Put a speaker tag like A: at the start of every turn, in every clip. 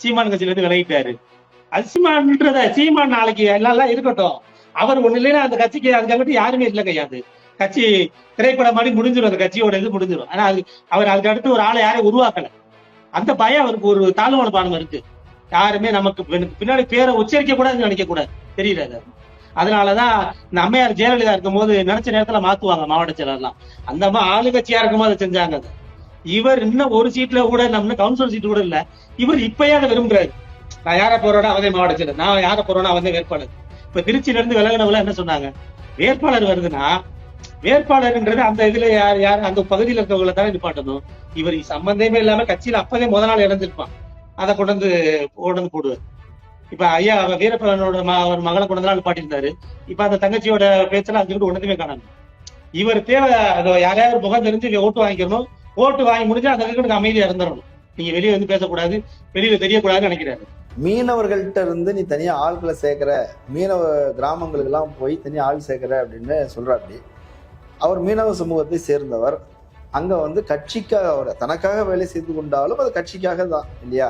A: சீமான் கட்சியில இருந்து விலகிட்டாரு. அது சீமான் நாளைக்கு எல்லாம் இருக்கட்டும். அவர் ஒண்ணு இல்லைன்னா அந்த கட்சிக்கு அதுக்காக யாருமே இல்லை கையாது. கட்சி திரைப்படம் மாதிரி முடிஞ்சிடும், அந்த கட்சியோட இது முடிஞ்சிடும். ஆனா அவர் அதுக்கு அடுத்து ஒரு ஆளை யாரையும் உருவாக்கல. அந்த பயம் அவருக்கு ஒரு தாழ்வு மனப்பான்மை இருக்கு. யாருமே நமக்கு பின்னாடி பேரை உச்சரிக்க கூடாதுன்னு நினைக்க கூடாது, தெரியல. அதனாலதான் இந்த அம்மையார் ஜெயலலிதா இருக்கும் போது நினைச்ச நேரத்துல மாத்துவாங்க மாவட்ட செயலர்லாம். அந்த ஆளுங்கட்சியா இருக்கும்போது அதை செஞ்சாங்க. இவர் இன்னும் ஒரு சீட்ல கூட நம்ம கவுன்சிலர் சீட்டு கூட இல்ல. இவர் இப்பயே அதை விரும்புறாரு. நான் யார போறோட அவதே மாவட்ட செயலர், நான் யார போறோன்னா அவதே வேட்பாளர். இப்ப திருச்சியில இருந்து விலகினவங்கள என்ன சொன்னாங்க, வேட்பாளர் வருதுன்னா வேட்பாளர்ன்றது அந்த இதுல யார் அந்த பகுதியில் இருக்கவங்களை தானே நிப்பாட்டணும். இவர் சம்பந்தமே இல்லாம கட்சியில அப்பதே முதல் நாள் இறந்திருப்பான், அதை கொண்டு வந்து போடுவார். இப்ப ஐயா வீரப்பனோட ஒரு மகளை கொண்டு நாள் பாட்டிருந்தாரு. இப்ப அந்த தங்கச்சியோட பேச்செல்லாம் அங்கிட்டு ஒண்ணுமே காணாம. இவர் தேவை யாரையாவது முகம் தெரிஞ்சு ஓட்டு வாங்கிக்கணும். ஓட்டு வாங்கி முடிஞ்சா அந்த அமைதியா இருந்துடணும். நீங்க வெளியே வந்து பேசக்கூடாது, வெளியில தெரியக்கூடாதுன்னு நினைக்கிறாரு.
B: மீனவர்கள்ட்ட இருந்து நீ தனியா ஆட்களை சேர்க்கிற, மீனவ கிராமங்களுக்கு எல்லாம் போய் தனியா ஆள் சேர்க்கிற அப்படின்னு சொல்றாப்படி. அவர் மீனவ சமூகத்தை சேர்ந்தவர். அங்க வந்து கட்சிக்காக, அவர் தனக்காக வேலை செய்து கொண்டாலும் அது கட்சிக்காக தான் இல்லையா?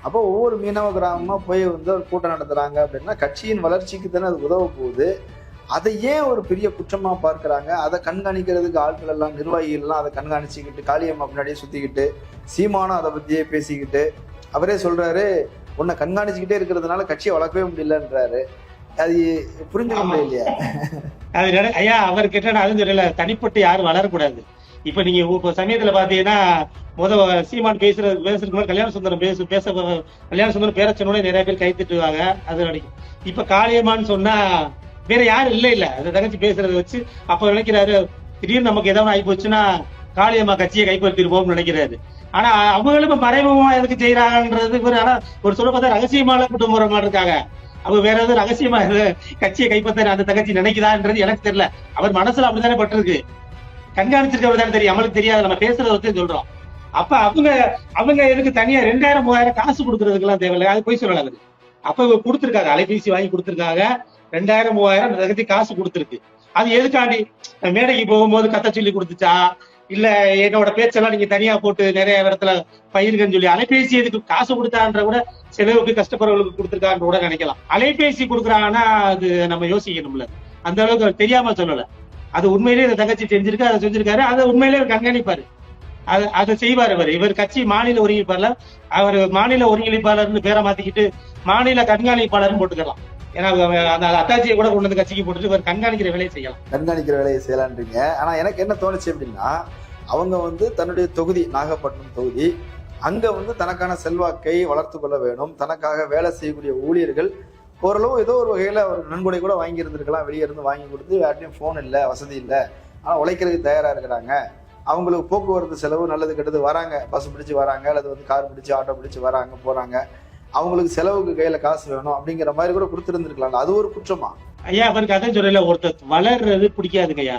B: அப்போ ஒவ்வொரு மீனவ கிராமமா போய் வந்து ஒரு கூட்டம் நடத்துறாங்க அப்படின்னா கட்சியின் வளர்ச்சிக்கு தானே அது உதவ போகுது. அதை ஏன் ஒரு பெரிய குற்றமா பார்க்கிறாங்க? அதை கண்காணிக்கிறதுக்கு ஆட்கள் எல்லாம், நிர்வாகிகள் எல்லாம் அதை கண்காணிச்சுக்கிட்டு காளியம்மா பின்னாடியே சுத்திக்கிட்டு, சீமானும் அதை பத்தியே பேசிக்கிட்டு, அவரே சொல்றாரு உன்னை கண்காணிச்சுக்கிட்டே இருக்கிறதுனால கட்சியை வளர்க்கவே முடியலன்றாரு. அது புரிஞ்சுக்க முடியலையா?
A: அது ஐயா அவர் கிட்ட அதுவும் தெரியல, தனிப்பட்டு யாரும் வளரக்கூடாது. இப்ப நீங்க இப்ப சமயத்துல பாத்தீங்கன்னா சீமான் பேசுறதுக்கு கல்யாண சுந்தரம் கல்யாண சுந்தரம் பேர சொன்னோட நிறைய பேர் கை திட்டுவாங்க, அது நினைக்கும். இப்ப காளியம்மான்னு சொன்னா வேற யாரும் இல்ல அந்த தங்கச்சி பேசுறத வச்சு அப்ப நினைக்கிறாரு திடீர்னு நமக்கு ஏதாவது ஆகி போச்சுன்னா காளியம்மா கட்சியை கைப்பற்றிருப்போம்னு நினைக்கிறாரு. ஆனா அவங்களும் மறைமுகமா எதுக்கு செய்யறாங்கன்றது ஆனா ஒரு சொல்ல பார்த்தா ரகசியமான குடும்ப முறை மாதிரி இருக்காங்க. அவங்க வேற ஏதாவது ரகசியமா கட்சியை கைப்பற்ற அந்த தங்கச்சி நினைக்குதான்றது எனக்கு தெரியல. அவர் மனசுல அப்படித்தானே பட்டிருக்கு, கண்காணிச்சிருக்க தெரியும், நம்மளுக்கு தெரியாது. நம்ம பேசுறத வச்சு சொல்றோம். அப்ப அவங்க எதுக்கு தனியா 2000 3000 காசு கொடுக்கறதுக்கு எல்லாம் தேவையில்லை, அது போய் சொல்லல. அவரு அப்ப கொடுத்திருக்காங்க, அலைபேசி வாங்கி கொடுத்திருக்காங்க, 2000 3000 காசு கொடுத்திருக்கு. அது எதுக்காண்டி மேடைக்கு போகும்போது கத்த சொல்லி கொடுத்துச்சா, இல்ல என்னோட பேச்செல்லாம் நீங்க தனியா போட்டு நிறைய இடத்துல பயிருங்கன்னு சொல்லி அலைபேசி எதுக்கு காசு கொடுத்தான்ற கூட செலவுக்கு கஷ்டப்படுறவங்களுக்கு கொடுத்துருக்கான்ற கூட நினைக்கலாம். அலைபேசி கொடுக்குறாங்கன்னா அது நம்ம யோசிக்கணும்ல. அந்த அளவுக்கு தெரியாம சொல்லல. அது உண்மையிலேயே இந்த தங்கச்சி செஞ்சிருக்கு, அதை செஞ்சிருக்காரு, அதை உண்மையிலேயே கண்காணிப்பாரு, அதை செய்வார். இவர் கட்சி மாநில ஒருங்கிணைப்பாளர், அவர் மாநில ஒருங்கிணைப்பாளர்னு பேரை மாத்திக்கிட்டு மாநில கண்காணிப்பாளர்னு போட்டுக்கலாம். ஏன்னா அந்த அத்தாட்சியை கூட கொண்டு வந்து கட்சிக்கு போட்டுட்டு இவர் கண்காணிக்கிற வேலையை செய்யலாம்,
B: கண்காணிக்கிற வேலையை செய்யலான்றீங்க. ஆனா எனக்கு என்ன தோணுச்சு அப்படின்னா, அவங்க வந்து தன்னுடைய தொகுதி நாகப்பட்டினம் தொகுதி, அங்க வந்து தனக்கான செல்வாக்கை வளர்த்து கொள்ள வேணும், தனக்காக வேலை செய்யக்கூடிய ஊழியர்கள் ஓரளவு ஏதோ ஒரு வகையில ஒரு நன்கொடை கூட வாங்கி இருந்திருக்கலாம், வெளியே இருந்து வாங்கி கொடுத்து, யார்ட்டையும் போன் இல்லை, வசதி இல்லை, ஆனா உழைக்கிறதுக்கு தயாரா இருக்கிறாங்க. அவங்களுக்கு போக்குவரத்து செலவு நல்லது கெட்டது வராங்க, பஸ் பிடிச்சு வராங்க, அல்லது வந்து கார் பிடிச்சு ஆட்டோ பிடிச்சு வராங்க போறாங்க, அவங்களுக்கு செலவுக்கு கையில காசு வேணும் அப்படிங்கிற மாதிரி கூட கொடுத்துருந்துருக்கலாம். அது ஒரு குற்றமா?
A: ஐயா அவருக்கு அதான் சொல்லல, ஒருத்தர் வளர்றது பிடிக்காதுங்க ஐயா.